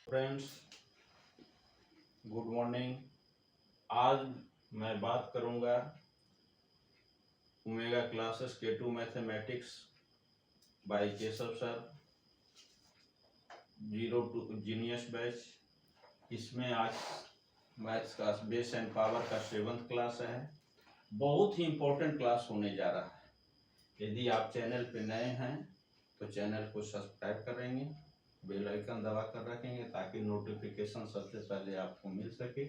Friends, good morning. आज मैं बात करूंगा omega classes K2 mathematics bye Keshav sir, 02 genius batch. इसमें आज मैथ्स का बेस एंड पावर का 7th क्लास है। बहुत ही इम्पोर्टेंट क्लास होने जा रहा है। यदि आप चैनल पे नए हैं तो चैनल को सब्सक्राइब करेंगे, बेल आइकन दबा कर रखेंगे ताकि नोटिफिकेशन सबसे पहले आपको मिल सके।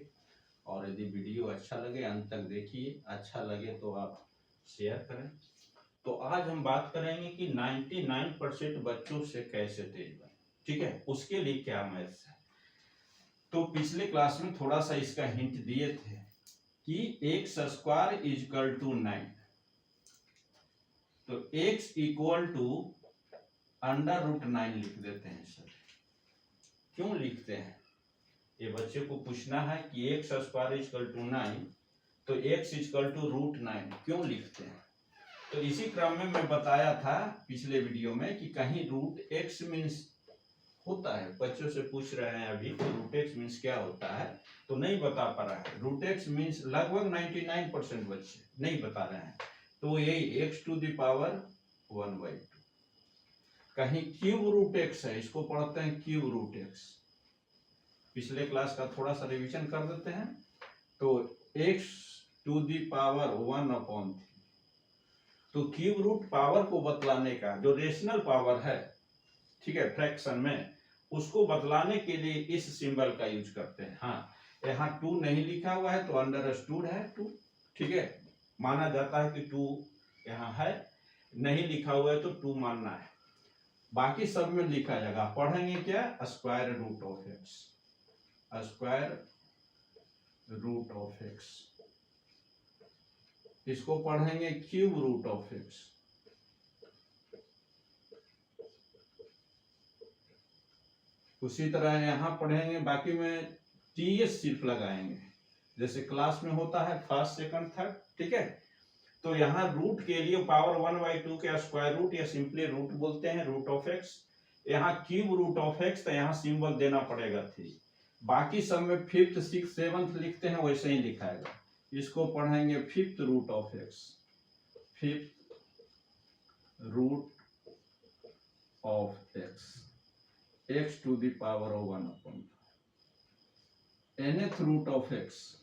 और यदि वीडियो अच्छा लगे अंत तक देखिए, अच्छा लगे तो आप शेयर करें। तो आज हम बात करेंगे कि 99% बच्चों से कैसे तेज बने, ठीक है, उसके लिए क्या मैथ्स है। तो पिछले क्लास में थोड़ा सा इसका हिंट दिए थे कि x स्क्वायर इक्वल टू 9, तो x इक्वल टू √9 लिख देते हैं सर। क्यों लिखते हैं, ये बच्चे को पूछना है कि x स्क्वायर इक्वल टू 9, तो x इक्वल टू √9 क्यों लिखते हैं। तो इसी क्रम में मैं बताया था पिछले वीडियो में कि कहीं √x मीन्स होता है, बच्चों से पूछ रहे हैं अभी कि √x मीन्स क्या होता है, तो नहीं बता पा रहा है। √x मीन्स लगभग 99% बच्चे नहीं बता रहे हैं। तो यही x⁻1/2, कहीं √x है, इसको पढ़ते हैं √x। पिछले क्लास का थोड़ा सा रिवीजन कर देते हैं। तो x⁻1/3, तो क्यूब रूट पावर को बतलाने का जो रेशनल पावर है, ठीक है, फ्रैक्शन में, उसको बतलाने के लिए इस सिंबल का यूज करते हैं। हाँ, यहाँ 2 नहीं लिखा हुआ है तो अंडरस्टूड है 2, ठीक है, माना जाता है कि 2 यहाँ है, नहीं लिखा हुआ है तो 2 मानना है। बाकी सब में लिखा जाएगा। पढ़ेंगे क्या, square root of x, square root of x, इसको पढ़ेंगे क्यूब रूट ऑफ x, उसी तरह यहां पढ़ेंगे। बाकी में टीएस सिर्फ लगाएंगे, जैसे क्लास में होता है फर्स्ट सेकंड थर्ड, ठीक है। तो यहाँ रूट के लिए पावर 1/2 के स्क्वायर रूट या सिंपली रूट बोलते हैं, रूट ऑफ x। यहाँ क्यूब रूट ऑफ x, तो यहाँ सिंबल देना पड़ेगा 3। बाकी सब में 5th 6th 7th लिखते हैं, वैसे ही लिखाएगा। इसको पढ़ेंगे 5th root of x, 5th root of x, x⁻1/2, nth root of x,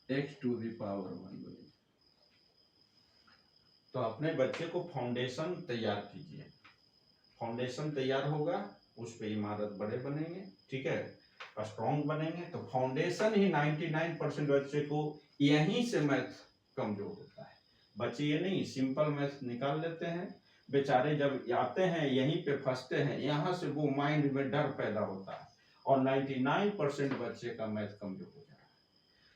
x⁻1/2। तो अपने बच्चे को फाउंडेशन तैयार कीजिए। फाउंडेशन तैयार होगा, उस पे इमारत बड़े बनेंगे, ठीक है, स्ट्रॉन्ग बनेंगे। तो फाउंडेशन ही 99% बच्चे को यहीं से मैथ कमजोर होता है। बच्चे ये नहीं सिंपल मैथ निकाल लेते हैं, बेचारे जब आते हैं यहीं पे फंसते हैं, यहाँ से वो माइंड में डर पैदा होता है और 99% बच्चे का मैथ कमजोर हो जाता है।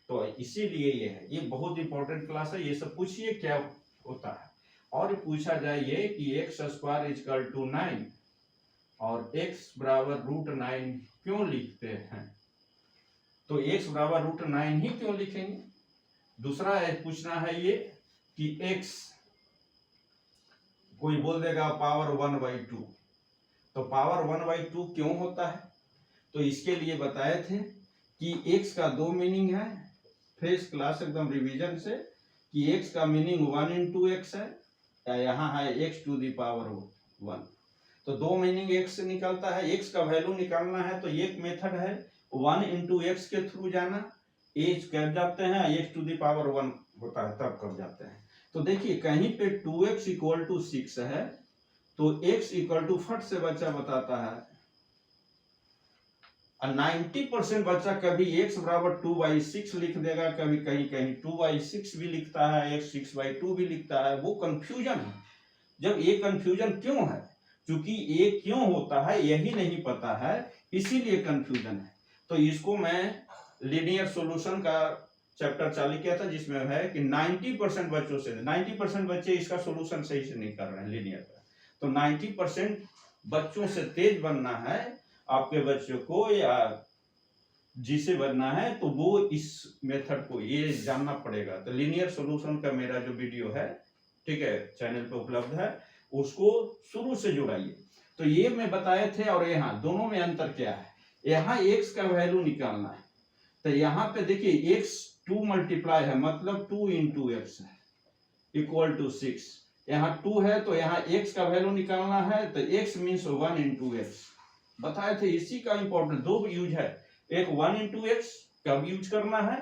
तो इसीलिए ये है, ये बहुत इंपॉर्टेंट क्लास है। ये सब पूछिए क्या होता है, और पूछा जाए ये कि x² इक्वल टू 9 और x बराबर √9 क्यों लिखते हैं। तो x बराबर √9 ही क्यों लिखेंगे। दूसरा है पूछना है ये कि x, कोई बोल देगा पावर 1/2, तो पावर 1/2 क्यों होता है। तो इसके लिए बताए थे कि x का 2 मीनिंग है, फ्रेश क्लास एकदम रिवीजन से, कि x का मीनिंग 1 × x है, यहाँ है x⁻1। तो 2 मीनिंग x से निकलता है। x का वैल्यू निकालना है तो एक मेथड है 1 × x के थ्रू जाना, एज कब जाते हैं x⁻1 होता है तब कब जाते हैं। तो देखिए कहीं पे 2x = 6 है, तो x = फट से बच्चा बताता है, 90% बच्चा कभी x बराबर 2/6 लिख देगा, कभी कहीं कहीं 2/6 भी लिखता है, x 6/2 भी लिखता है। वो कंफ्यूजन है। जब ये कंफ्यूजन क्यों है, क्योंकि ये क्यों होता है यही नहीं पता है, इसीलिए कंफ्यूजन है। तो इसको मैं लीनियर सॉल्यूशन का चैप्टर चालू किया था, जिसमें है कि 90% बच्चों से 90% बच्चे इसका सॉल्यूशन सही से नहीं कर रहे हैं लीनियर का। तो 90% बच्चों से तेज बनना है आपके बच्चों को, या जिसे बनना है, तो वो इस मेथड को ये जानना पड़ेगा। तो लीनियर सॉल्यूशन का मेरा जो वीडियो है, ठीक है, चैनल पे उपलब्ध है, उसको शुरू से जुड़ाइए। तो ये मैं बताए थे, और यहाँ दोनों में अंतर क्या है, यहाँ x का वैल्यू निकालना है। तो यहाँ पे देखिए x 2 मल्टीप्लाई है, मतलब 2 इंटू एक्स है इक्वल टू 6। यहाँ 2 है तो यहाँ x का वैल्यू निकालना है, तो x मीन्स 1 इंटू एक्स बताए थे। इसी का इंपॉर्टेंट दो यूज है, एक 1 इंटू एक्स कब यूज करना है,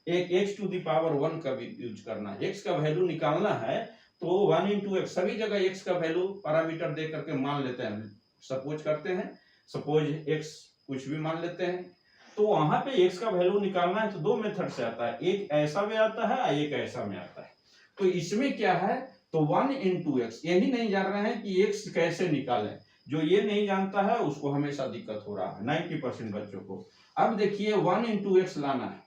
एक x टू द पावर 1 का भी यूज करना है। x का वैल्यू निकालना है तो 1 इंटू एक्स, सभी जगह x का वैल्यू पैरामीटर दे करके मान लेते हैं, सपोज करते हैं, सपोज x कुछ भी मान लेते हैं। तो वहां पे x का वैल्यू निकालना है तो दो मेथड से आता है, एक ऐसा में आता है, एक ऐसा में आता है। तो इसमें क्या है, तो 1 इंटू एक्स, यही नहीं जान रहे हैं कि x कैसे निकालें, जो ये नहीं जानता है उसको हमेशा दिक्कत हो रहा है 90% बच्चों को। अब देखिए 1 इंटू एक्स लाना है,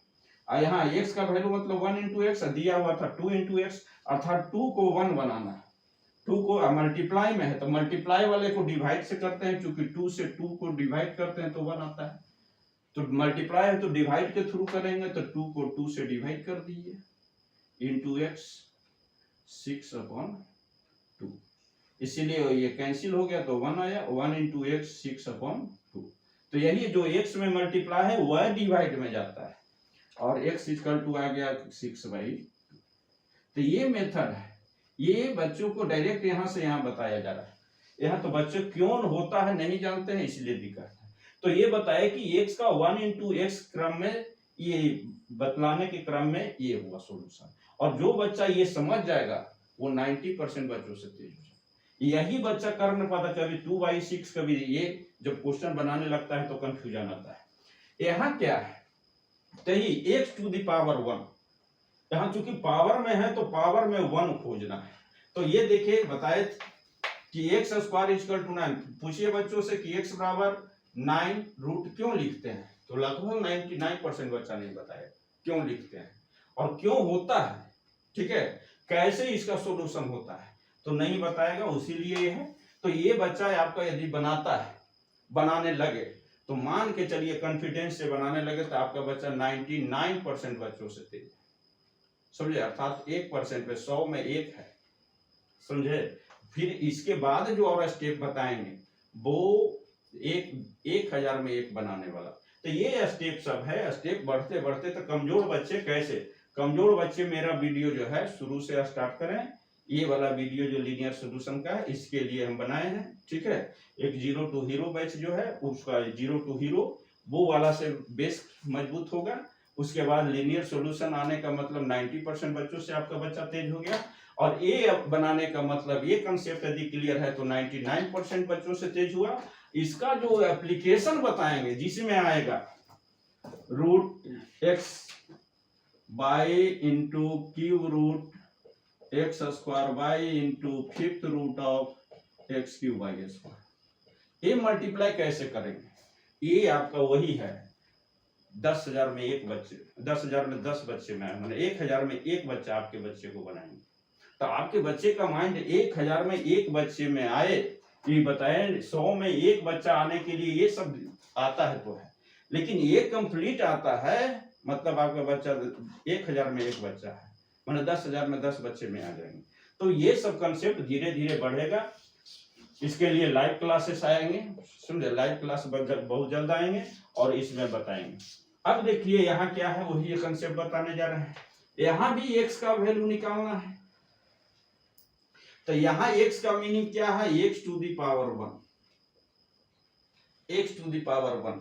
यहाँ x का वैल्यू मतलब 1 इंटू एक्स दिया हुआ था 2 इंटू एक्स, अर्थात 2 को 1 बनाना है। 2 को मल्टीप्लाई में है तो मल्टीप्लाई वाले को डिवाइड से करते हैं, क्योंकि 2 से 2 को डिवाइड करते हैं तो 1 आता है। तो मल्टीप्लाई है तो डिवाइड के थ्रू करेंगे, तो 2 को 2 से डिवाइड कर दीजिए इंटू एक्स 6/2, इसीलिए ये कैंसिल हो गया तो 1 आया, 1 इंटू एक्स 6/2। तो यही जो x में मल्टीप्लाई है वह डिवाइड में जाता है, और x इक्वल टू आ गया 6/2। तो ये मेथड है, ये बच्चों को डायरेक्ट यहाँ से यहाँ बताया जा रहा है। यहाँ तो बच्चे क्यों होता है नहीं जानते हैं, इसलिए दिक्कत है। तो ये बताया कि x का 1 इंटू एक्स क्रम में, ये बतलाने के क्रम में ये हुआ सॉल्यूशन। और जो बच्चा ये समझ जाएगा वो 90% बच्चों से तेज हो जाएगा। यही बच्चा कर नहीं पाता, कभी 2/6, कभी ये जब क्वेश्चन बनाने लगता है तो कंफ्यूजन आता है। यहाँ क्या है, तो ये x टू द पावर 1, यहाँ चूंकि पावर में है तो पावर में 1 खोजना है। तो ये देखिए बताए कि x स्क्वायर इक्वल टू 9, पूछिए बच्चों से कि x बराबर 9 रूट क्यों लिखते हैं, तो लगभग 99% बच्चा नहीं बताया क्यों लिखते हैं और क्यों होता है, ठीक है, कैसे इसका सॉल्यूशन होता है तो नहीं बताएगा, उसीलिए ये है। तो ये बच्चा आपका यदि बनाता है, बनाने लगे तो मान के चलिए कॉन्फिडेंस से बनाने लगे तो आपका बच्चा 99% बच्चों से तेज, समझे, अर्थात 1% पे 100 में 1 है, समझे। फिर इसके बाद जो और स्टेप बताएंगे वो 1000 में 1 बनाने वाला। तो ये स्टेप सब है, स्टेप बढ़ते बढ़ते तो कमजोर बच्चे कैसे, कमजोर बच्चे मेरा वीडियो जो है शुरू से स्टार्ट करें, ये वाला वीडियो जो लीनियर सॉल्यूशन का है इसके लिए हम बनाए हैं, ठीक है। एक 0 टू हीरो बैच जो है उसका 0 टू हीरो वो वाला से बेस मजबूत होगा। उसके बाद लीनियर सॉल्यूशन आने का मतलब 90% बच्चों से आपका बच्चा तेज हो गया, और ये बनाने का मतलब ये कंसेप्ट यदि क्लियर है तो 99% बच्चों से तेज हुआ। इसका जो एप्लीकेशन बताएंगे जिसमें आएगा root x by into cube root x square by into 5th root of x cube by square, ये मल्टीप्लाई कैसे करेंगे, ये आपका वही है 10,000 में 1 बच्चे, 10,000 में 10 बच्चे में, मैंने 1000 में 1 बच्चा आपके बच्चे को बनाएंगे। तो आपके बच्चे का माइंड 1000 में 1 बच्चे में आए, ये बताएं 100 में 1 बच्चा आने के लिए ये सब आता है तो है, लेकिन ये कंप्लीट आता है मतलब आपका बच्चा 1000 में 1 बच्चा है, मैंने 10,000 में 10 बच्चे में आ जाएंगे। तो ये सब कंसेप्ट धीरे धीरे बढ़ेगा, इसके लिए लाइव क्लासेस आएंगे, समझे, लाइव क्लास बहुत जल्द आएंगे और इसमें बताएंगे। अब देखिए यहाँ क्या है, वही ये कंसेप्ट बताने जा रहे हैं। यहाँ भी x का वैल्यू निकालना है, तो यहाँ x का मीनिंग क्या है, x to the power 1, x to the power 1,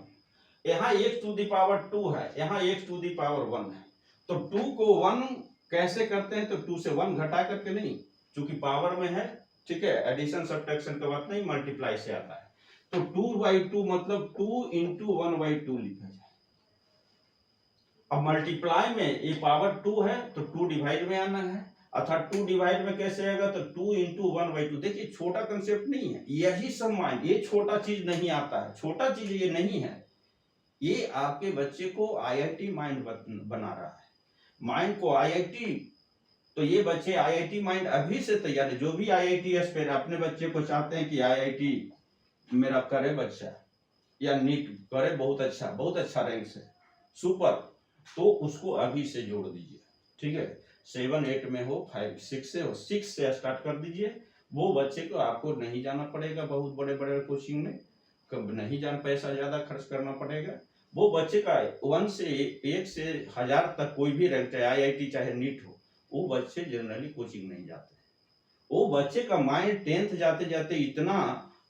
यहाँ x टू द पावर 2 है, यहाँ x टू द पावर 1 है। तो 2 को 1 कैसे करते हैं, तो 2 से 1 घटा करके नहीं, क्योंकि पावर में है, ठीक है, एडिशन सब्ट्रैक्शन का बात नहीं, मल्टीप्लाई से आता है। तो 2/2 मतलब 2 इंटू 1/2 लिखा जाए। अब मल्टीप्लाई में ये पावर 2 है तो 2 डिवाइड में आना है, अर्थात 2 डिवाइड में कैसे आएगा, तो 2 इंटू 1/2। देखिए छोटा कंसेप्ट नहीं है, यही सब माइंड, ये छोटा चीज नहीं आता है, छोटा चीज ये नहीं है, ये आपके बच्चे को IIT माइंड बना रहा है, माइंड को IIT। तो ये बच्चे IIT माइंड अभी से तैयार है, जो भी IIT एस्पायर अपने बच्चे को चाहते हैं कि IIT मेरा करे बच्चा या नीट करे बहुत अच्छा रैंक से सुपर, तो उसको अभी से जोड़ दीजिए, ठीक है, 7 8 में हो, 5 6 से हो, 6 से स्टार्ट कर दीजिए, वो बच्चे को आपको नहीं जाना पड़ेगा बहुत बड़े बड़े कोचिंग में, कब नहीं जान पैसा ज़्यादा खर्च करना पड़ेगा। वो बच्चे का 1 से 1 से 1000 तक कोई भी रैंक, चाहे IIT चाहे नीट हो, वो बच्चे जनरली कोचिंग नहीं जाते। वो बच्चे का माइंड 10th जाते जाते इतना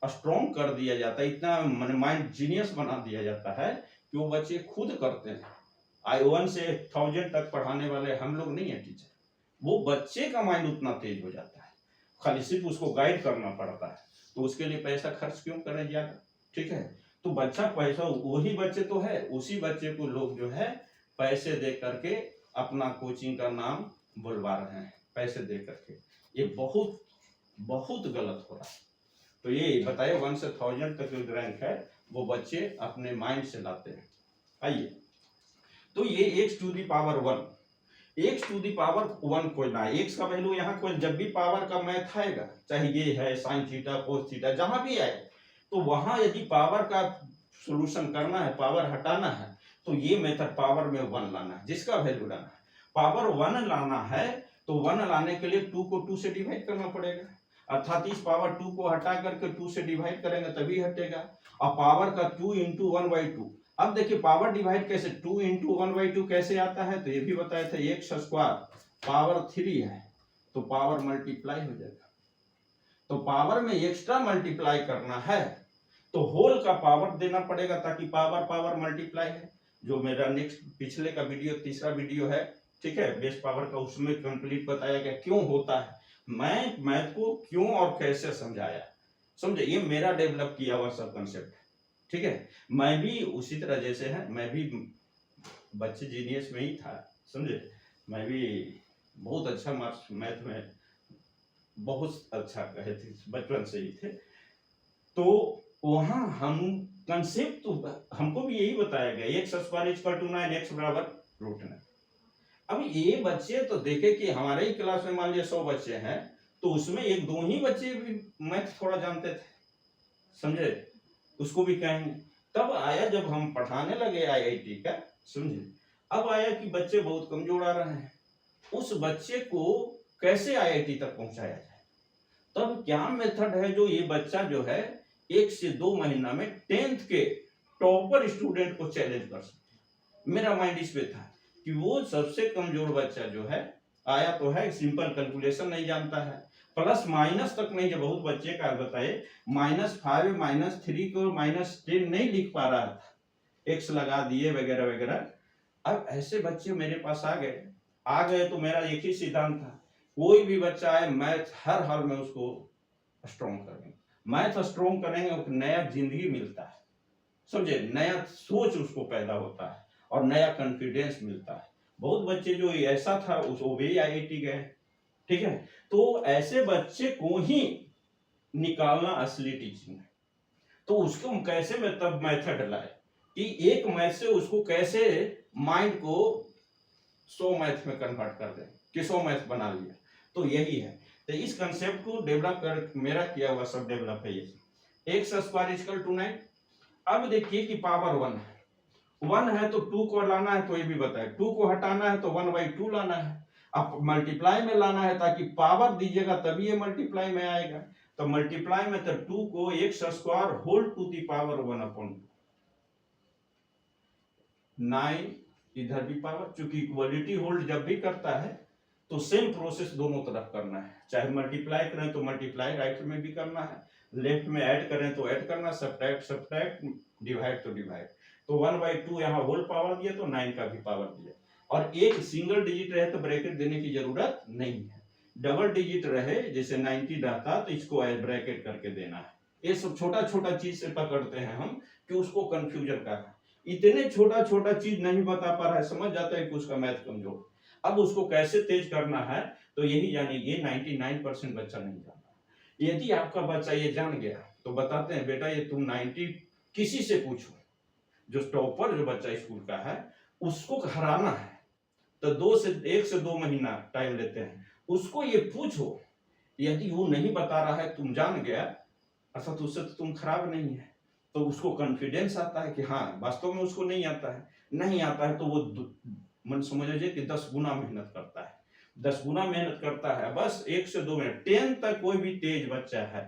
स्ट्रॉन्ग कर दिया जाता है, इतना माइंड जीनियस बना दिया जाता है कि वो बच्चे खुद करते हैं। I1 से 1000 तक पढ़ाने वाले हम लोग नहीं है टीचर, वो बच्चे का माइंड उतना तेज हो जाता है, खाली सिर्फ उसको गाइड करना पड़ता है। तो उसके लिए पैसा खर्च क्यों करें ज़्यादा, ठीक है। तो बच्चा पैसा, वही बच्चे तो है, उसी बच्चे को लोग जो है पैसे दे करके अपना कोचिंग का नाम बुलवा रहे हैं, पैसे दे करके। ये बहुत बहुत गलत हो रहा है। तो ये बताइए 1 से 1000 तक जो रैंक है वो बच्चे अपने माइंड से लाते हैं। आइए, तो ये x to the power 1, x to the power 1 कोई ना, x का वैल्यू यहाँ कोई, जब भी पावर का मैथ आएगा, चाहे ये है साइन थीटा कोस थीटा जहां भी आए, तो वहां यदि पावर का सॉल्यूशन करना है, पावर हटाना है, तो ये मेथड पावर में 1 लाना है, जिसका वैल्यू लाना है। पावर 1 लाना है तो 1 लाने के लिए 2 को 2 से डिवाइड करना पड़ेगा, अर्थात इस पावर 2 को हटा करके 2 से डिवाइड करेंगे तभी हटेगा। और पावर का 2 इंटू 1/2, अब देखिए पावर डिवाइड कैसे, 2 इंटू 1/2 कैसे आता है, तो ये भी बताया था, x स्क्वायर पावर 3 है तो पावर मल्टीप्लाई हो जाएगा। तो पावर में एक्स्ट्रा मल्टीप्लाई करना है तो होल का पावर देना पड़ेगा ताकि पावर पावर मल्टीप्लाई है, जो मेरा नेक्स्ट पिछले का वीडियो, तीसरा वीडियो है, ठीक है, बेस पावर का, उसमें कंप्लीट बताया गया क्यों होता है, मैं मैथ को क्यों और कैसे समझाया, समझे। ये मेरा डेवलप किया हुआ सब कंसेप्ट, ठीक है। मैं भी उसी तरह जैसे है, मैं भी बच्चे जीनियस में ही था, समझे। मैं भी बहुत अच्छा मार्क्स मैथ में बहुत अच्छा कहे थे, बचपन से ही थे। तो वहां हम कंसेप्ट तो हमको भी यही बताया गया, x square equal to 9, x बराबर √9। अब ये बच्चे तो देखे कि हमारे ही क्लास में मान लिया 100 बच्चे हैं, तो उसमें 1-2 ही बच्चे भी मैथ थोड़ा जानते थे, समझे, उसको भी कहेंगे। तब आया जब हम पढ़ाने लगे IIT का, समझे, अब आया कि बच्चे बहुत कमजोर आ रहे हैं, उस बच्चे को कैसे IIT तक पहुंचाया जाए। तब क्या मेथड है जो ये बच्चा जो है 1 से 2 महीना में 10th के टॉपर स्टूडेंट को चैलेंज कर सकते। मेरा माइंड इस पे था कि वो सबसे कमजोर बच्चा जो है आया तो है, सिंपल कैलकुलेशन नहीं जानता है, प्लस माइनस तक नहीं, जो बहुत बच्चे का बताए -5 -3 को -10 नहीं लिख पा रहा था, x लगा दिए वगैरह वगैरह। अब ऐसे बच्चे मेरे पास आ गए तो मेरा एक ही सिद्धांत था, कोई भी बच्चा आए मैथ हर हाल में उसको स्ट्रॉन्ग करेंगे, मैथ स्ट्रॉन्ग करेंगे, एक नया जिंदगी मिलता है, समझे, नया सोच उसको पैदा होता है और नया कॉन्फिडेंस मिलता है। बहुत बच्चे जो ऐसा था वो भी IIT गए, ठीक है। तो ऐसे बच्चे को ही निकालना असली टीचिंग है। तो उसको हम कैसे में तब मेथड लाए कि एक मैथ से उसको कैसे माइंड को 100 मैथ में कन्वर्ट कर दें कि 100 मैथ बना लिया। तो यही है, तो इस कंसेप्ट को डेवलप कर मेरा किया हुआ सब डेवलप है ये। x square equal to 9। अब देखिए कि पावर 1 है तो 2 को लाना है, तो ये भी बताए 2 को हटाना है तो 1/2 लाना है। अब मल्टीप्लाई में लाना है ताकि पावर दीजिएगा तभी ये मल्टीप्लाई में आएगा। तो मल्टीप्लाई में तो 2 को x square whole to the power 1/2, 9 इधर भी पावर, चूंकि इक्वलिटी होल्ड जब भी करता है तो सेम प्रोसेस दोनों तरफ करना है, चाहे मल्टीप्लाई करें तो मल्टीप्लाई राइट में भी करना है, लेफ्ट में ऐड करें तो ऐड करना, सब्ट्रैक्ट डिवाइड तो डिवाइड। तो 1/2 यहाँ होल पावर दिया तो 9 का भी पावर दिया, और एक सिंगल डिजिट रहे तो ब्रैकेट देने की जरूरत नहीं है, डबल डिजिट रहे जैसे 90 रहता तो इसको ब्रैकेट करके देना है। ये सब छोटा छोटा चीज से पकड़ते हैं हम कि उसको कंफ्यूजन का है, इतने छोटा छोटा चीज नहीं बता पा रहा है, समझ जाता है कि उसका मैथ कमजोर। अब उसको कैसे तेज करना है तो यही जानिए, ये 99% बच्चा नहीं जानता। यदि आपका बच्चा ये जान गया तो बताते हैं बेटा ये तुम 90 किसी से पूछो, जो टॉपर जो बच्चा स्कूल का है उसको हराना है तो 1 से 2 महीना टाइम लेते हैं, उसको ये पूछो, यदि वो नहीं बता रहा है तुम जान गया अर्थात उससे तो तुम खराब नहीं है, तो उसको कॉन्फिडेंस आता है कि हाँ वास्तव में उसको नहीं आता है। नहीं आता है तो वो मन समझ लीजिए कि 10 गुना मेहनत करता है। 10 गुना मेहनत करता है, बस 1 से 2 मिनट। 10 तक कोई भी तेज बच्चा है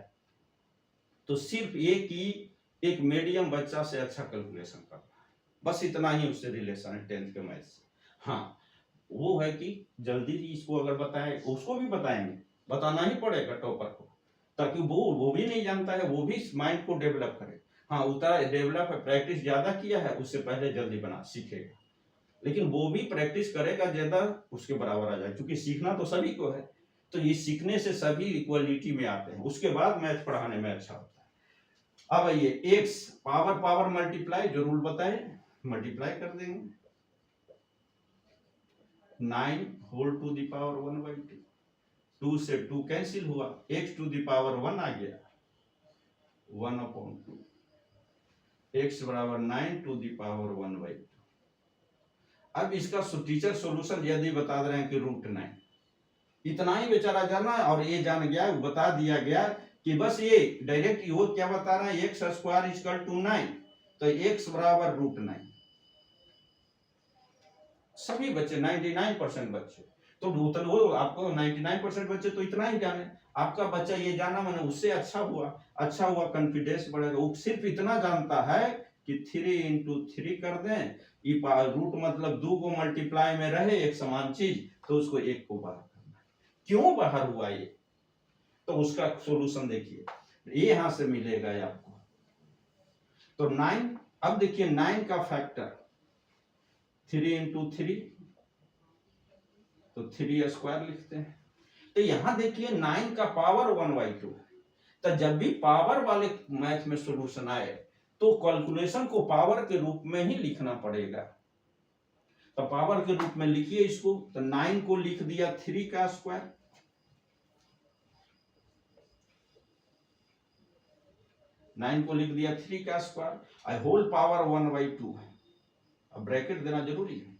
तो सिर्फ एक ही एक मीडियम बच्चा से अच्छा कैलकुलेशन करता है, बस इतना ही उससे रिलेशन है 10th के मैथ से। हाँ, वो है कि जल्दी ही इसको अगर बताएं, उसको भी बताएंगे, बताना ही पड़ेगा टॉपर को, ताकि वो भी नहीं जानता है, वो भी माइंड को डेवलप करे। हाँ, उतना डेवलप है, प्रैक्टिस ज्यादा किया है, उससे पहले जल्दी बना सीखेगा, लेकिन वो भी प्रैक्टिस करेगा ज्यादा, उसके बराबर आ जाए, क्योंकि सीखना तो सभी को है। तो ये सीखने से सभी इक्वलिटी में आते हैं, उसके बाद मैथ पढ़ाने में अच्छा होता है। अब ये एक्स पावर पावर मल्टीप्लाई, जो रूल बताए, मल्टीप्लाई कर देंगे। 9 होल टू द पावर 1/2, 2 से 2 कैंसिल हुआ, x टू द पावर 1 आ गया, 1/2, x बराबर 9 टू द पावर 1/2। अब इसका टीचर सॉल्यूशन यदि बता दे रहे हैं कि √9, इतना ही बेचारा जाना, और ये जान गया, बता दिया गया कि बस ये डायरेक्ट वो क्या बता रहा है, x² = 9, तो x बराबर √9। सभी बच्चे 99% बच्चे तो वो आपको 99% बच्चे तो इतना ही जाने, आपका बच्चा ये जाना मैंने उससे अच्छा हुआ, कॉन्फिडेंस बढ़ेगा। वो सिर्फ इतना जानता है कि 3 × 3 कर दें, ये रूट मतलब 2 को मल्टीप्लाई में रहे एक समान चीज, तो उसको 1 को बाहर करना। क्यों बाहर हुआ ये, तो उसका सॉल्यूशन देखिए, ये यहां से मिलेगा आपको। तो 9, अब देखिए 9 का फैक्टर 3 × 3, तो 3² लिखते हैं। तो यहां देखिए 9 का पावर 1/2, तो जब भी पावर वाले मैथ में सॉल्यूशन आए तो कैलकुलेशन को पावर के रूप में ही लिखना पड़ेगा। तो पावर के रूप में लिखिए इसको, तो 9 को लिख दिया 3 का स्क्वायर, 9 को लिख दिया 3 का स्क्वायर, होल पावर 1/2 है। अब ब्रैकेट देना जरूरी है।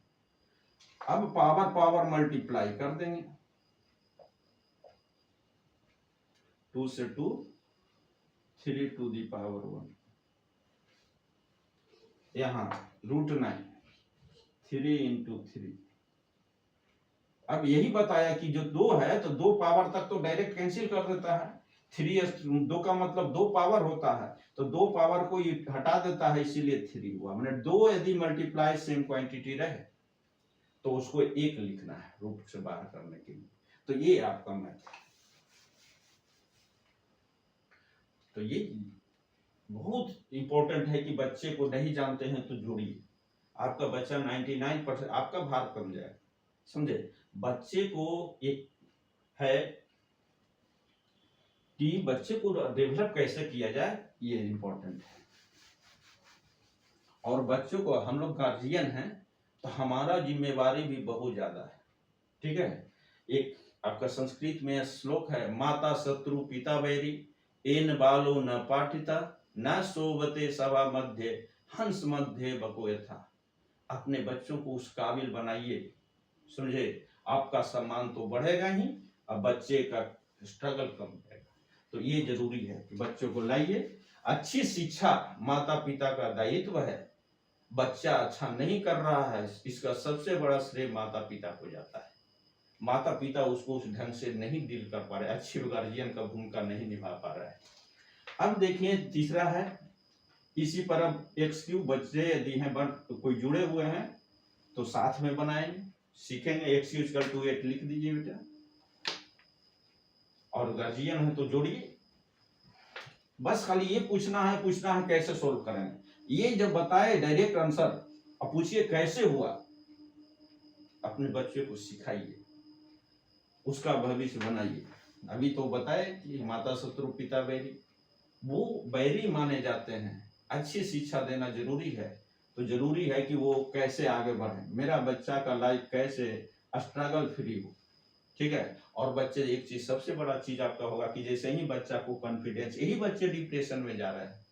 अब पावर पावर मल्टीप्लाई कर देंगे, 2 से 2, 3 टू दी पावर 1, यहां √9, 3 × 3। अब यही बताया कि जो 2 है तो 2 पावर तक तो डायरेक्ट कैंसिल कर देता है, 2 का मतलब 2 पावर होता है, तो 2 पावर को ये हटा देता है, इसीलिए 3 हुआ। मैंने 2 यदि मल्टीप्लाई सेम क्वांटिटी रहे तो उसको 1 लिखना है रूट से बाहर करने के लिए। तो ये आपका मैथ है। तो ये बहुत इंपॉर्टेंट है कि बच्चे को नहीं जानते हैं तो जोड़िए, आपका बच्चा 99% आपका भार कम जाए, समझे। बच्चे को एक है कि बच्चे को डेवलप कैसे किया जाए, ये इंपॉर्टेंट है। और बच्चों को हम लोग गार्जियन हैं तो हमारा जिम्मेवारी भी बहुत ज्यादा है, ठीक है। एक आपका संस्कृत में श्लोक है, माता शत्रु पिता वैरी, एन बालो न पाठिता, न सोवते सभा मध्य, हंस मध्य बको यथा। अपने बच्चों को उस काबिल बनाइए, समझे, आपका सम्मान तो बढ़ेगा ही, और बच्चे का स्ट्रगल कम रहेगा। तो ये जरूरी है कि बच्चों को लाइए। अच्छी शिक्षा माता पिता का दायित्व है। बच्चा अच्छा नहीं कर रहा है, इसका सबसे बड़ा श्रेय माता पिता को जाता है। माता पिता उसको उस ढंग से नहीं डील कर पा रहे, अच्छी गार्जियन का भूमिका नहीं निभा पा रहा है। अब देखिए तीसरा है, इसी पर अब x³ बच्चे यदि हैं तो कोई जुड़े हुए हैं तो साथ में बनाएंगे, सीखेंगे। x³ = 8 लिख दीजिए बेटा, और गार्जियन है तो जोड़िए। बस खाली ये पूछना है कैसे सोल्व करेंगे। ये जब बताए डायरेक्ट आंसर, अब पूछिए कैसे हुआ, अपने बच्चे को सिखाइए, उसका भविष्य बनाइए। अभी तो बताए कि माता शत्रु पिता बैरी, वो बैरी माने जाते हैं। अच्छी शिक्षा देना जरूरी है, तो जरूरी है कि वो कैसे आगे बढ़े, मेरा बच्चा का लाइफ कैसे स्ट्रगल फ्री हो, ठीक है। और बच्चे, एक चीज सबसे बड़ा चीज आपका होगा कि जैसे ही बच्चा को कॉन्फिडेंस, यही बच्चे डिप्रेशन में जा रहे हैं,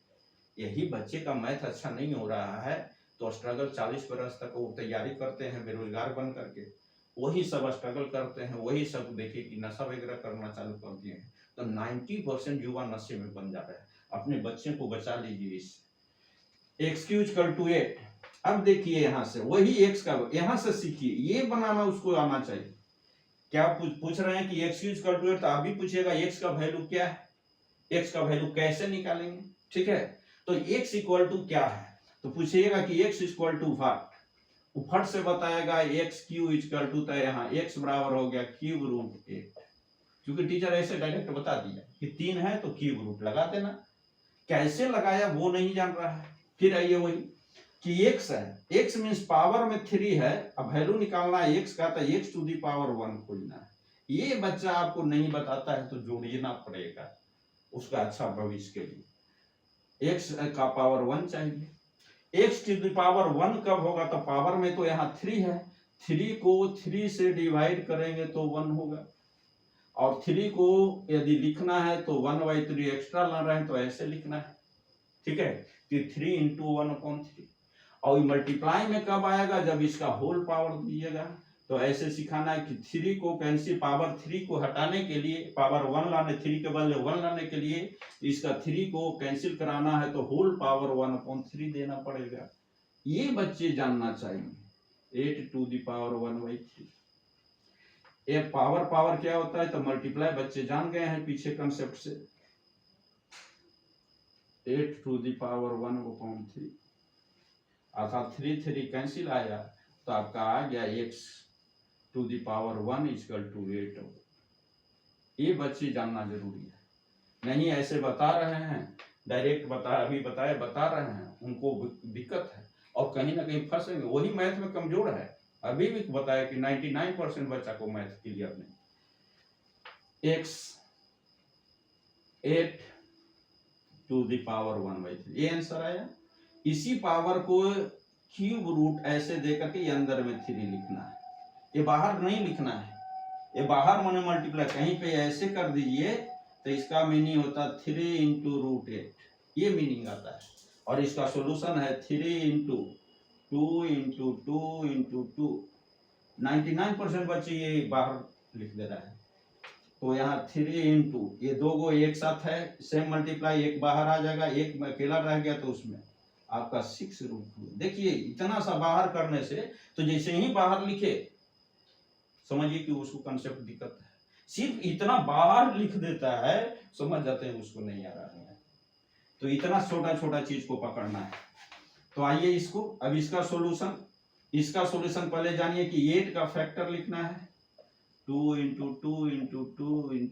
यही बच्चे का मैथ अच्छा नहीं हो रहा है तो स्ट्रगल 40 बरस तक वो तैयारी करते हैं बेरोजगार बन करके, वही सब स्ट्रगल करते हैं, वही सब देखिए कि नशा वगैरह करना चालू कर दिए हैं। तो 90% युवा नशे में बन जा रहे हैं। अपने बच्चे को बचा लीजिए इससे। x³ = 8। अब देखिए यहां से वही x का, यहां से सीखिए, ये बनाना उसको आना चाहिए। क्या पूछ रहे हैं कि x इक्वल टू 8, तो आप भी पूछिएगा x का वैल्यू क्या है, x का वैल्यू कैसे निकालेंगे, ठीक है। तो x इक्वल टू क्या है, तो पूछिएगा कि x इक्वल टू व्हाट, फट से बताएगा x क्यू इक्वल टू, तो यहाँ x बराबर हो गया क्यूब रूट 8, क्योंकि टीचर ऐसे डायरेक्ट बता दिया कि 3 है तो क्यूब रूट लगा देना, कैसे लगाया वो नहीं जान रहा है। फिर आइए वही कि x है, x मीन्स पावर में 3 है, अब वैल्यू निकालना है x का, तो x टू दी पावर 1 खोजना है। ये बच्चा आपको नहीं बताता है तो जोड़ना पड़ेगा उसका अच्छा भविष्य के लिए। x का पावर 1 चाहिए, x टू दी पावर 1 कब होगा, तो पावर में तो यहाँ 3 है, 3 को 3 से डिवाइड करेंगे तो 1 होगा, और 3 को यदि लिखना है तो 1/3 एक्स्ट्रा ला रहे हैं तो ऐसे लिखना है, ठीक है, कि 3 इंटू 1/3। और मल्टीप्लाई में कब आएगा, जब इसका होल पावर दीजिएगा, तो ऐसे सिखाना है कि 3 को कैंसिल, पावर 3 को हटाने के लिए, पावर 1 लाने, 3 के बदले 1 लाने के लिए इसका 3 को कैंसिल कराना है तो होल पावर 1/3 देना पड़ेगा। ये बच्चे जानना चाहिए, 8 टू दी पावर 1/3। ये पावर क्या होता है, तो मल्टीप्लाई बच्चे जान गए हैं पीछे कंसेप्ट से, 8 टू दी पावर 1/3 अर्थात 3 कैंसिल आया, तो आपका आ गया x to the power 1 equal to 8। ये बच्चे जानना जरूरी है, नहीं ऐसे बता रहे हैं डायरेक्ट, अभी बता रहे हैं, उनको दिक्कत है और कहीं ना कहीं फंसेंगे, वही मैथ में कमजोर है। अभी भी बताया कि 99% बच्चा को मैथ क्लियर नहीं। x 8 टू दी पावर 1/3 ये आंसर आया। इसी पावर को क्यूब रूट ऐसे दे करके ये अंदर में 3 लिखना है, ये बाहर नहीं लिखना है, ये बाहर माने मल्टीप्लाई कहीं पे ऐसे कर दीजिए तो इसका मीनिंग होता 3 इंटू रूट 8, ये मीनिंग आता है। और इसका सॉल्यूशन है 3 इंटू 2 इंटू 2 इंटू 2। 99% बच्चे ये बाहर लिख दे रहा है, तो यहाँ 3 इंटू ये दो गो एक साथ है, सेम मल्टीप्लाई, एक बाहर आ जाएगा, एक अकेला रह गया तो उसमें आपका 6 रूट 2। देखिए इतना सा बाहर करने से, तो जैसे ही बाहर लिखे समझिए कि उसको कंसेप्ट दिक्कत है, सिर्फ इतना बाहर लिख देता है, समझ जाते हैं उसको नहीं आ रहा है। तो इतना छोटा छोटा चीज को पकड़ना है। तो आइए इसको, अब इसका सॉल्यूशन पहले जानिए कि 8 का फैक्टर लिखना है 2 इंटू 2 इंटू 2,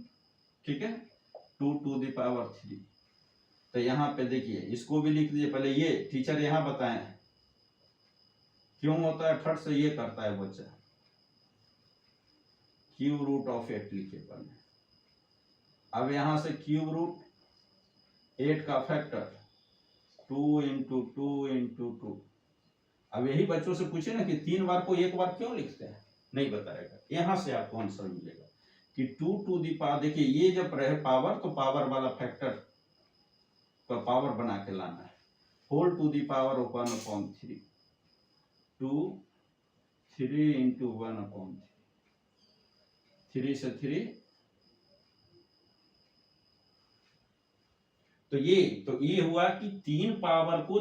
ठीक है, 2 टू दी पावर 3। तो यहाँ पे देखिए इसको भी लिख दीजिए, पहले ये टीचर यहाँ बताए क्यों होता है, फट से ये करता है बच्चा, क्यूब रूट ऑफ 8 लिखे पहले। अब यहाँ से क्यूब रूट 8 का फैक्टर 2 इंटू 2 इंटू 2। अब यही बच्चों से पूछे ना कि 3 बार को एक बार क्यों लिखते हैं, नहीं बताएगा, यहाँ से आपको आंसर मिलेगा कि 2 टू दी पावर। देखिए ये जब रहे पावर, तो पावर वाला फैक्टर का पावर बना के लाना है, whole to the power 1/3, 2 3 into 1/3, 3 से 3, तो ये हुआ कि 3 पावर को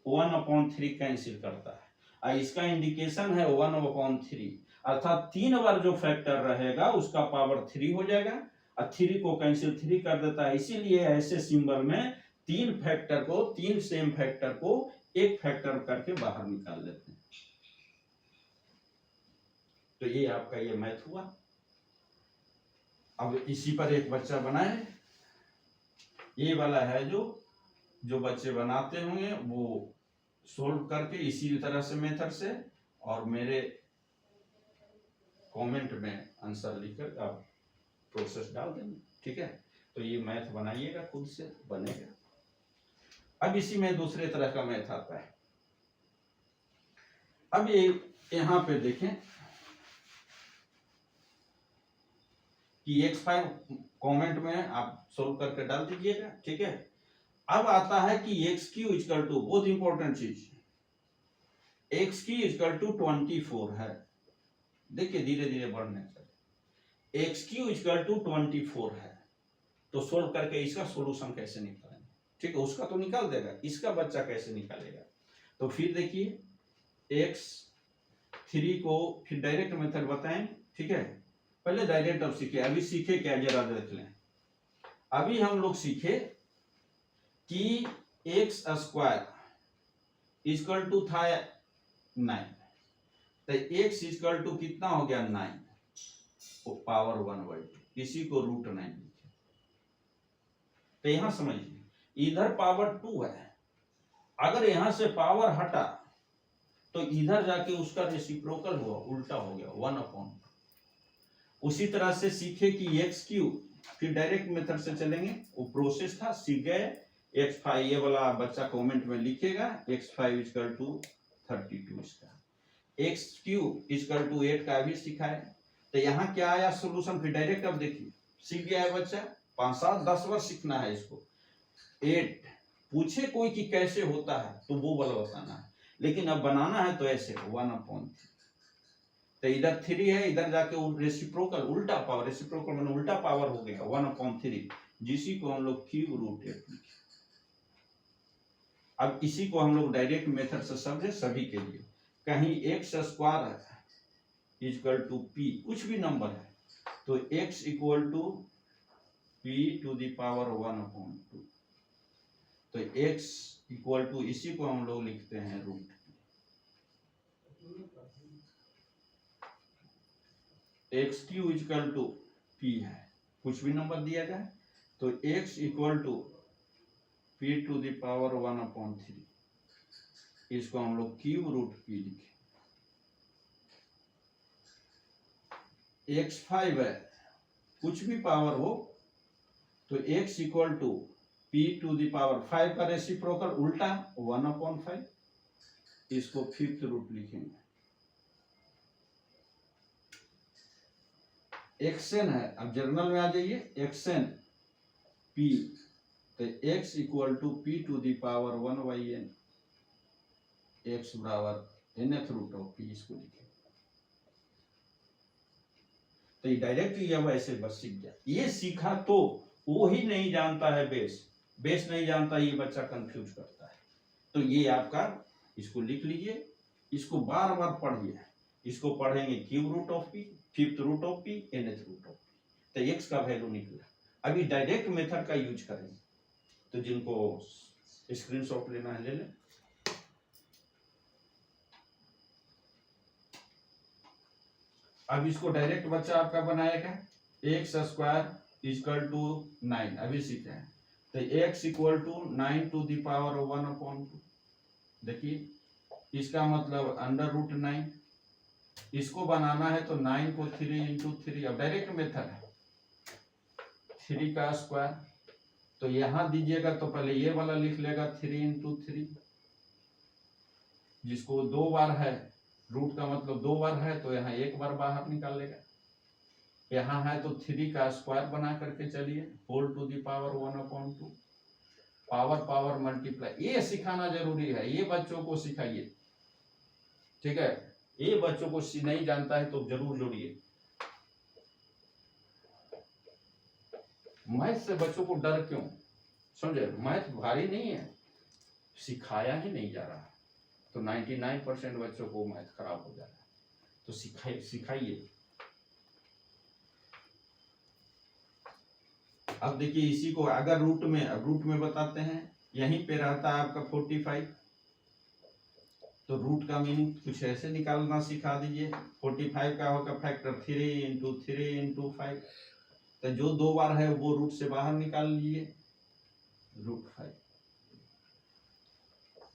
1/3 कैंसिल करता है, और इसका इंडिकेशन है 1/3, अर्थात 3 बार जो फैक्टर रहेगा उसका पावर 3 हो जाएगा, और 3 को कैंसिल 3 कर देता है। इसीलिए ऐसे सिंबल में 3 सेम फैक्टर को एक फैक्टर करके बाहर निकाल लेते हैं। तो ये आपका ये मैथ हुआ। अब इसी पर एक बच्चा बनाए, ये वाला है जो बच्चे बनाते होंगे वो सोल्व करके इसी तरह से मेथड से, और मेरे कमेंट में आंसर लिखकर आप प्रोसेस डाल देंगे, ठीक है। तो ये मैथ बनाइएगा, खुद से बनेगा। अब इसी में दूसरे तरह का मैथ आता है। अब ये यहाँ पे देखें कि x5 कमेंट में आप सोल्व करके डाल दीजिएगा, ठीक है। अब आता है कि x3 इक्वल टू, बहुत इंपॉर्टेंट चीज, x3 इक्वल टू 24 है। देखिए धीरे धीरे बढ़ने चले, x3 इक्वल टू 24 है, तो सोल्व करके इसका सॉल्यूशन कैसे निकालेंगे, ठीक है। उसका तो निकाल देगा, इसका बच्चा कैसे निकालेगा। तो फिर देखिए x3 को फिर डायरेक्ट मेथड बताएं, ठीक है। पहले डायरेक्ट अब सीखे, अभी सीखे क्या जरा देख लें। अभी हम लोग सीखे कि एक्स स्क्वायर इक्वल टू था 9, तो एक्स इक्वल टू कितना हो गया 9 पावर 1/2, इसी को √9 लिखे। तो यहां समझिए इधर पावर 2 है, अगर यहां से पावर हटा तो इधर जाके उसका रेसिप्रोकल हुआ, उल्टा हो गया 1/2। उसी तरह से सीखे कि x3, फिर डायरेक्ट मेथड से चलेंगे, वो प्रोसेस था, सीख गए। x5 ये वाला बच्चा कमेंट में लिखेगा, x5 इक्वल टू 32 इसका, x3 इक्वल टू 8 का भी सिखाए। तो यहाँ क्या आया सोल्यूशन, फिर डायरेक्ट अब देखिए सीख गया है बच्चा, 5, 7, 10 बार सीखना है इसको। 8 पूछे कोई कि कैसे होता है तो वो वाला बताना है, लेकिन अब बनाना है तो ऐसे 1/3। तो इधर 3 है, इधर जाके रेसिप्रोकल उल्टा पावर, रेसिप्रोकल मैंने उल्टा पावर हो गया 1/3, जिसी को हम लोग क्यूब √8 लिखे। अब इसी को हम लोग डायरेक्ट मेथड से समझे सभी के लिए। कहीं एक्स स्क्वायर है इक्वल टू पी, कुछ भी नंबर है तो x equal to p to the power 1/2, तो x इक्वल टू इसी को हम लोग लिखते हैं √। x3 इक्वल टू p है, कुछ भी नंबर दिया जाए तो x equal to p to the power 1/3, इसको हम लोग क्यूब √p लिखे। x5 है, कुछ भी पावर हो तो x equal to p to the power 5 का रेसिप्रोकल उल्टा 1/5, इसको 5th रूट लिखेंगे। xn है, अब जर्नल में आ जाइए, xn p, तो x equal to p to the power 1/n, x बराबर nth रूट ऑफ p, इसको लिखें। तो ये डायरेक्ट ये वैसे बस सीख गया, ये सीखा तो वो ही नहीं जानता है बेस नहीं जानता, ये बच्चा कंफ्यूज करता है। तो ये आपका, इसको लिख लीजिए, इसको बार बार पढ़िए, इसको पढ़ेंगे cube root of p, 5th root of p, nth root of p, तो x का वैल्यू निकला। अभी डायरेक्ट मेथड का यूज करेंगे, तो जिनको स्क्रीनशॉट लेना है ले लें। अब इसको डायरेक्ट बच्चा आपका बनाएगा, एक्स स्क्वायर इक्वल टू 9, अभी सीखे हैं, तो x equal to 9 to the power 1/2, देखिए इसका मतलब √9, इसको बनाना है तो 9 को 3 इंटू 3, अब डायरेक्ट मेथड है, 3 का स्क्वायर, तो यहां दीजिएगा तो पहले ये वाला लिख लेगा 3 इंटू 3, जिसको 2 बार है, रूट का मतलब 2 बार है तो यहाँ 1 बार बाहर निकाल लेगा। यहाँ है तो 3 का स्क्वायर बना करके चलिए, whole to the power 1/2, power multiply, ये सिखाना जरूरी है, ये बच्चों को सिखाइए, ठीक है, ये बच्चों को नहीं जानता है तो जरूर जोड़िए। मैथ से बच्चों को डर क्यों, समझे, मैथ भारी नहीं है, सिखाया ही नहीं जा रहा, तो 99% बच्चों को मैथ खराब हो जा रहा है, तो सिखाइए। अब देखिए इसी को अगर रूट में बताते हैं, यहीं पे रहता है आपका 45, तो रूट का मीनिंग कुछ ऐसे निकालना सिखा दीजिए। 45 का होगा फैक्टर 3 इंटू 3 इंटू 5, तो जो 2 बार है वो रूट से बाहर निकाल लीजिए, √5,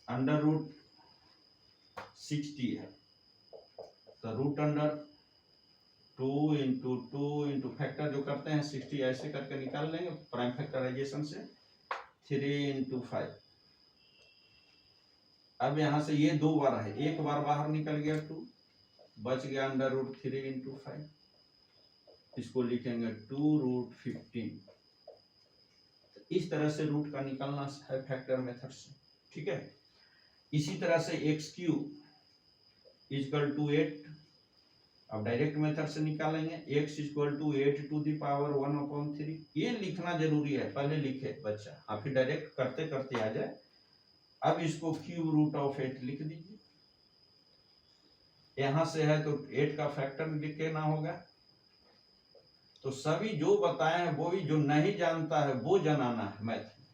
अंडर रूट 60 है, तो root under 2 into 2 into factor जो करते हैं 60 ऐसे करके निकाल लेंगे प्राइम फैक्टराइजेशन से, 3 इंटू 5। अब यहाँ से ये 2 बार है, 1 बार बाहर निकल गया 2, बच गया अंडर रूट 3 इंटू 5, इसको लिखेंगे 2√15। इस तरह से रूट का निकालना है फैक्टर मेथड से, ठीक है। इसी तरह से x3 इक्वल टू 8, अब डायरेक्ट मेथड से निकालेंगे, x equal to 8 to the power 1/3, ये लिखना जरूरी है, पहले लिखे बच्चा, आप फिर डायरेक्ट करते करते आ जाए। अब इसको क्यूब रूट ऑफ 8 लिख दीजिए, यहां से है तो 8 का फैक्टर लिख के ना होगा, तो सभी जो बताए हैं वो भी, जो नहीं जानता है वो जनाना है मैथ में।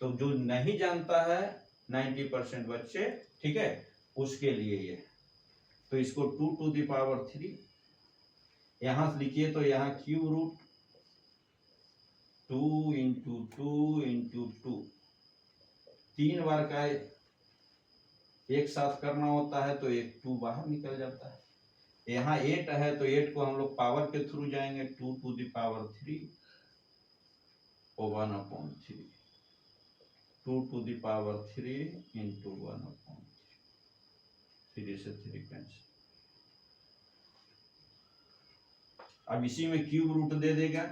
तो जो नहीं जानता है 90% बच्चे, ठीक है, उसके लिए ये। तो इसको 2 to the power 3 यहां से लिखिए, तो यहाँ क्यूब रूट 2 इंटू 2 इंटू 2, 3 बार का एक साथ करना होता है, तो एक 2 बाहर निकल जाता है। यहाँ 8 है तो 8 को हम लोग पावर के थ्रू जाएंगे, 2 to the power 3 और 1/3, 2 to the power 3 इंटू 1/3, 3 से 3 कैंसिल। अब इसी में क्यूब रूट दे देगा,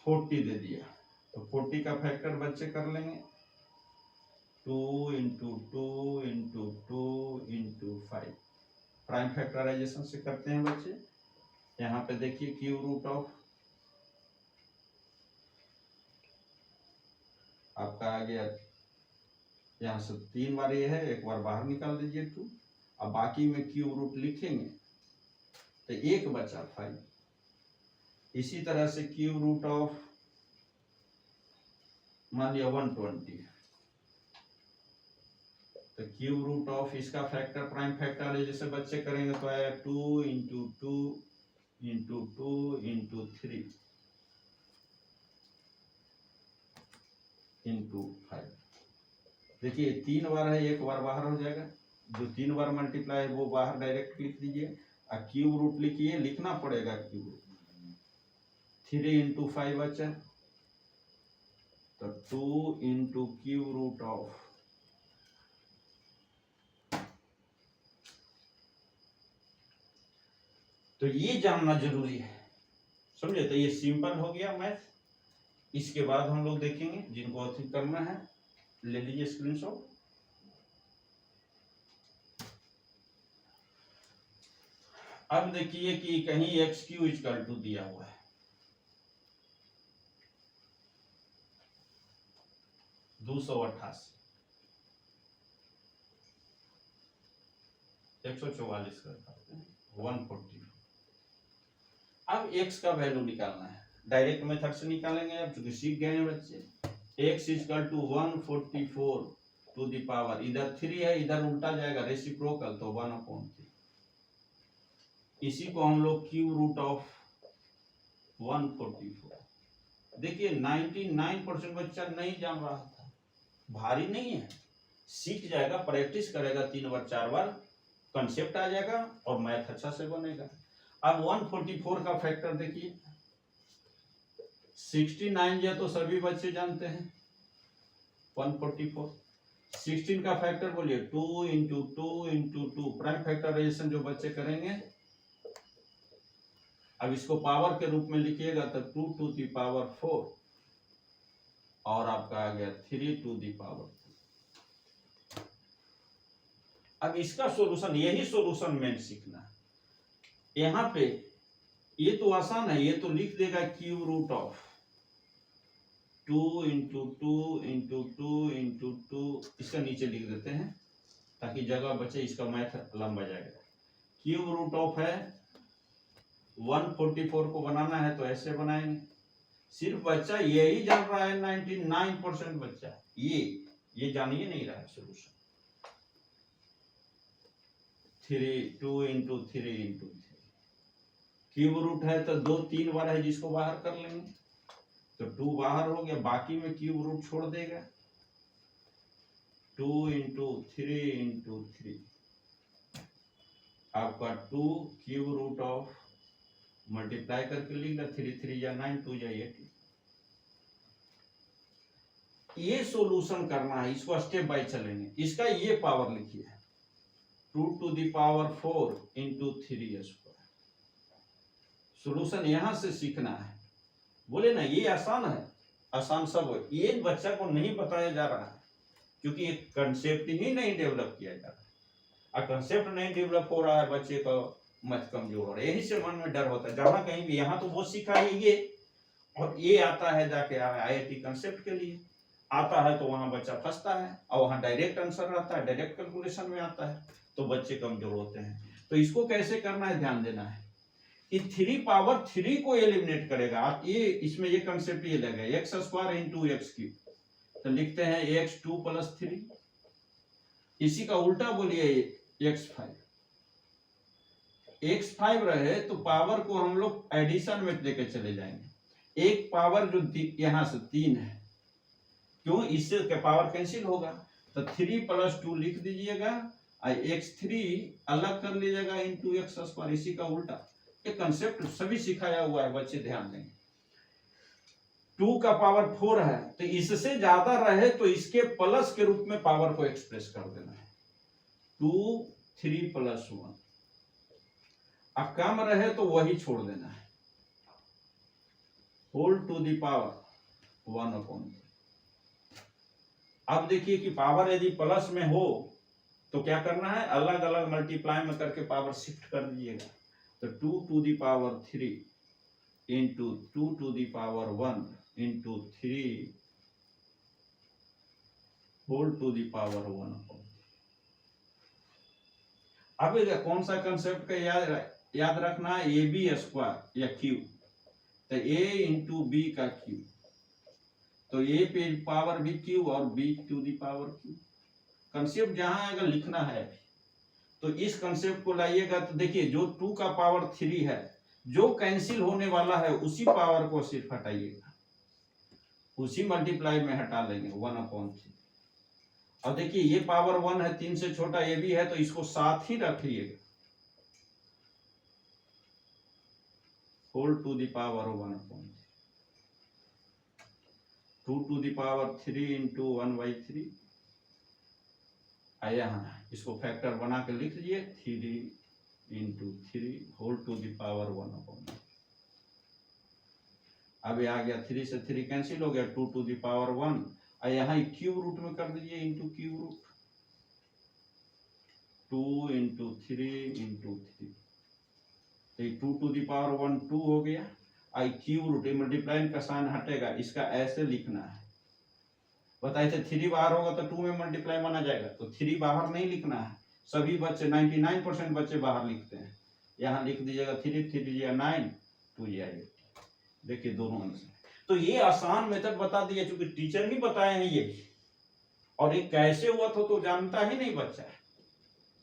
40 दे दिया, तो 40 का फैक्टर बच्चे कर लेंगे, 2 into 2 into 2 into 5। Prime factorization से करते हैं बच्चे। यहाँ पे देखिए क्यूब रूट ऑफ आपका आ गया, यहाँ से 3 बार ये है, एक बार बाहर निकाल दीजिए 2। अब बाकी में क्यूब रूट लिखेंगे तो एक बचा 5। इसी तरह से क्यूब रूट ऑफ मान लिया 120, तो क्यूब रूट ऑफ इसका फैक्टर प्राइम फैक्टर जैसे बच्चे करेंगे तो आया 2 इंटू 2 इंटू 2 इंटू 3 इंटू 5। देखिए 3 बार है, एक बार बाहर हो जाएगा, जो 3 बार मल्टीप्लाई है वो बाहर डायरेक्ट लिख दीजिए। और क्यूब रूट लिखिए, लिखना पड़ेगा क्यूब रूट, 3 इंटू 5 बचा, तो 2 इंटू क्यूब रूट ऑफ तो ये जानना जरूरी है, समझे। तो ये सिंपल हो गया मैथ। इसके बाद हम लोग देखेंगे, जिनको अधिक करना है ले लीजिए स्क्रीनशॉट। अब देखिए कि कहीं एक्स क्यू इक्वल टू दिया हुआ है 288, 144 करता है 140। अब x का वैल्यू निकालना है, डायरेक्ट मेथड से निकालेंगे। अब चूंकि सीख गए हैं बच्चे, x equal to 144 to the power, इधर 3 है, इधर उल्टा जाएगा रेसिप्रोकल, तो 1/3। इसी को हम लोग क्यूब रूट ऑफ 144। देखिए 99% बच्चा नहीं जान रहा था, भारी नहीं है, सीख जाएगा, प्रैक्टिस करेगा 3 बार 4 बार, कंसेप्ट आ जाएगा और मैथ अच्छा से बनेगा। अब 144 का फैक्टर देखिए, 69 जो तो सभी बच्चे जानते हैं 144। 16 का फैक्टर बोलिए 2 इंटू 2 इंटू 2, प्राइम फैक्टराइजेशन जो बच्चे करेंगे। अब इसको पावर के रूप में लिखिएगा तो 2 टू दी पावर 4 और आपका आ गया 3 टू दी पावर 2। अब इसका सॉल्यूशन, यही सॉल्यूशन मेन सीखना है। यहाँ पे ये तो आसान है, ये तो लिख देगा cube root of 2 into 2 into 2 into 2, इसका नीचे लिख देते हैं ताकि जगह बचे, इसका मैथ लंबा जाएगा। क्यूब रूट ऑफ है 144 को बनाना है तो ऐसे बनाएंगे। सिर्फ बच्चा यही जान रहा है, 99% बच्चा ये जान ही नहीं रहा है solution. 2 into 3 into 3, cube root है तो 2 3 बार है, जिसको बाहर कर लेंगे तो 2 बाहर हो गया, बाकी में क्यूब रूट छोड़ देगा। 2 इंटू 3 इंटू 3 आपका 2 क्यूब रूट ऑफ मल्टीप्लाई करके लिख लो, 3 3 या 9, 2 या 8। ये सॉल्यूशन करना है, इसको स्टेप बाय चलेंगे। इसका ये पावर लिखिए 2 to the power 4 into 3 square. Solution यहां से सीखना है। बोले ना ये आसान है, आसान सब है, ये बच्चा को नहीं बताया जा रहा है क्योंकि एक कंसेप्ट ही नहीं डेवलप किया जा रहा है। और कंसेप्ट नहीं डेवलप हो रहा है, बच्चे को मत कमजोर हो रहा है, यही से मन में डर होता है। जहां कहीं भी, यहाँ तो वो सीखा ही ये, और ये आता है जाके IIT कंसेप्ट के लिए आता है, तो वहां बच्चा फंसता है, और वहां डायरेक्ट आंसर रहता है, डायरेक्ट कैलकुलेशन में आता है, तो बच्चे कमजोर होते हैं। तो इसको कैसे करना है ध्यान देना है कि 3 पावर 3 को एलिमिनेट करेगा। आप ये इसमें ये कंसेप्ट ये लगे x square into x cube, तो लिखते हैं x2 प्लस 3, इसी का उल्टा बोलिए x5। x5 रहे तो पावर को हम लोग एडिशन में लेके चले जाएंगे। एक पावर जो यहां से 3 है, क्यों, इससे क्या पावर कैंसिल होगा, तो 3 प्लस 2 लिख दीजिएगा और x3 अलग कर लीजिएगा इंटू एक्स स्क्वायर, इसी का उल्टा। ये कंसेप्ट सभी सिखाया हुआ है, बच्चे ध्यान देंगे। 2 का पावर 4 है तो इससे ज्यादा रहे तो इसके प्लस के रूप में पावर को एक्सप्रेस कर देना है, 2 3 प्लस 1। अब कम रहे तो वही छोड़ देना है, होल टू द पावर 1/3। अब देखिए कि पावर यदि प्लस में हो तो क्या करना है, अलग अलग मल्टीप्लाई में करके पावर शिफ्ट कर दीजिएगा। तो 2 to the power 3 into 2 to the power 1 into 3 whole to the power 1/3। अब कौन सा कंसेप्ट का याद रखना है, ए बी स्क्वायर या क्यूब, तो a इंटू बी का क्यूब, तो a पे पावर b क्यूब और b to the power cube. Concept जहां अगर लिखना है तो इस कंसेप्ट को लाइएगा। तो देखिए जो 2 का पावर 3 है, जो कैंसिल होने वाला है उसी पावर को सिर्फ हटाइएगा, उसी मल्टीप्लाई में हटा लेंगे 1/3। और देखिए ये पावर 1 है, 3 से छोटा ये भी है, तो इसको साथ ही रखिएगा, whole to the power 1/3। 2 to the power 3 into 1/3। यहाँ इसको फैक्टर बना के लिख लीजिए, 3 into 3 whole to the power 1/3। अब ये आ गया, 3 से 3 कैंसिल हो गया, 2 टू द पावर 1, और यहाँ क्यूब रूट में कर दीजिए into cube root, 2 into 3 into 3, तो 2 टू द पावर 1 2 हो गया। आई क्यूब रूट मल्टीप्लाई का साइन हटेगा, इसका ऐसे लिखना है। बताए थे 3 बाहर होगा तो 2 में मल्टीप्लाई माना जाएगा, तो 3 बाहर नहीं लिखना है। सभी बच्चे 99% बच्चे बाहर लिखते हैं। यहाँ लिख दीजिएगा 3 3 9 2 8। देखिए दोनों आंसर। तो ये आसान मेथड बता दिया, क्योंकि टीचर ही बताए हैं ये, और ये कैसे हुआ तो जानता ही नहीं बच्चा,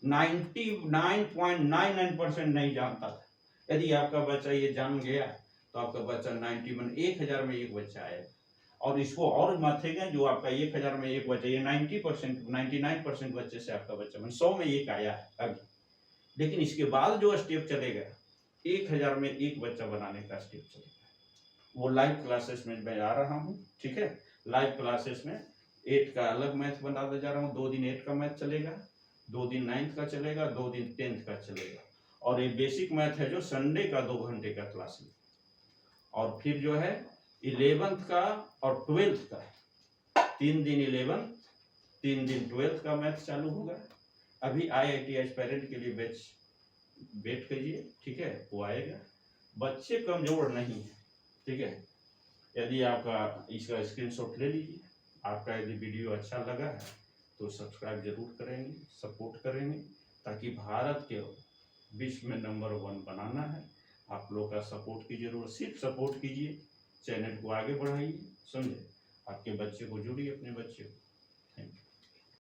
99.99% नहीं जानता था। यदि आपका बच्चा ये जान गया तो आपका बच्चा 1000 में एक बच्चा आएगा। और इसको और माथेगा, जो आपका 1000 में एक बच्चा, ये 99% बच्चे से आपका बच्चा 100 में एक आया है अभी। लेकिन इसके बाद जो स्टेप चलेगा, 1000 में एक बच्चा बनाने का स्टेप चलेगा, वो लाइव क्लासेस में मैं आ रहा हूँ। ठीक है, लाइव क्लासेस में 8 का अलग मैथ बनाते जा रहा हूँ। 2 दिन 8 का मैथ चलेगा, 2 दिन 9th का चलेगा, 2 दिन 10th का चलेगा। और ये बेसिक मैथ है जो संडे का 2 घंटे का क्लास है। और फिर जो है 11th का और 12th का 3 दिन 11th 3 दिन 12th का मैथ चालू होगा। अभी IIT एस्पायरेंट के लिए बैच वेट करिए, ठीक है, वो आएगा। बच्चे कमजोर नहीं है, ठीक है। यदि आपका इसका स्क्रीनशॉट ले लीजिए। आपका यदि वीडियो अच्छा लगा है तो सब्सक्राइब जरूर करेंगे, सपोर्ट करेंगे, ताकि भारत के विश्व में नंबर 1 बनाना है। आप लोग का सपोर्ट की जरूरत, सिर्फ सपोर्ट कीजिए, चैनल को आगे बढ़ाइए, समझे। आपके बच्चे को जोड़िए, अपने बच्चे को।